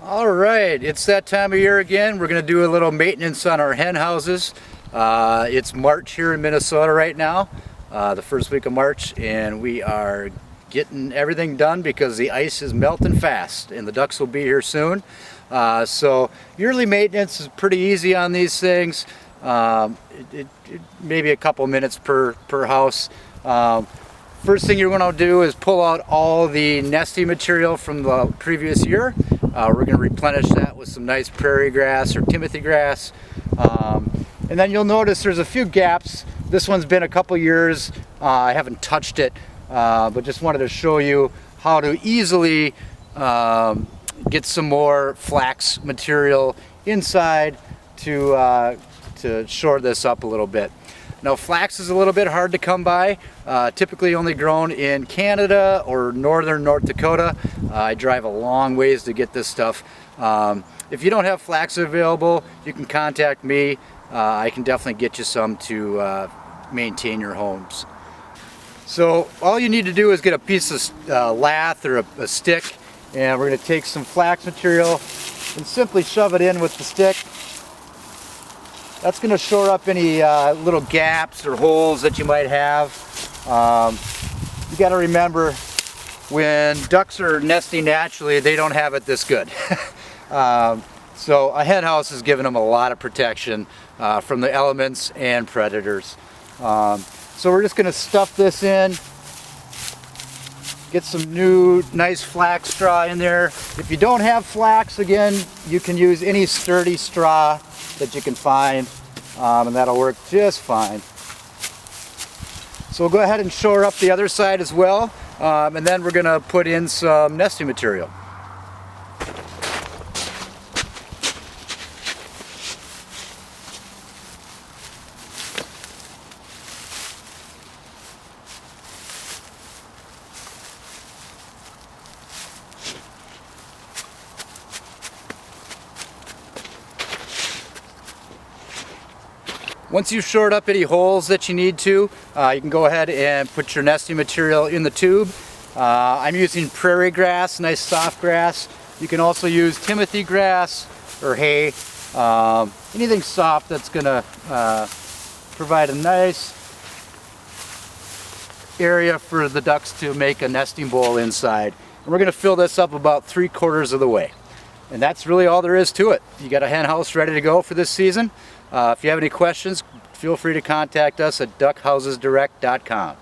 All right, it's that time of year again. We're going to do a little maintenance on our hen houses. It's March here in Minnesota right now, the first week of March, and we are getting everything done because the ice is melting fast and the ducks will be here soon. So yearly maintenance is pretty easy on these things. Maybe a couple minutes per house. First thing you're going to do is pull out all the nesting material from the previous year. We're going to replenish that with some nice prairie grass or Timothy grass. And then you'll notice there's a few gaps. This one's been a couple years. I haven't touched it, but just wanted to show you how to easily get some more flax material inside to shore this up a little bit. Now, flax is a little bit hard to come by, typically only grown in Canada or northern North Dakota. I drive a long ways to get this stuff. If you don't have flax available, you can contact me. I can definitely get you some to maintain your homes. So all you need to do is get a piece of lath or a stick, and we're going to take some flax material and simply shove it in with the stick. That's going to shore up any little gaps or holes that you might have. You got to remember, when ducks are nesting naturally, they don't have it this good. So a hen house is giving them a lot of protection from the elements and predators. So we're just going to stuff this in. Get some new nice flax straw in there. If you don't have flax, again, you can use any sturdy straw that you can find, and that'll work just fine. So we'll go ahead and shore up the other side as well, and then we're going to put in some nesting material. Once you've shored up any holes that you need to, you can go ahead and put your nesting material in the tube. I'm using prairie grass, nice soft grass. You can also use Timothy grass or hay, anything soft that's going to provide a nice area for the ducks to make a nesting bowl inside. And we're going to fill this up about 3/4 of the way. And that's really all there is to it. You got a hen house ready to go for this season. If you have any questions, feel free to contact us at duckhousesdirect.com.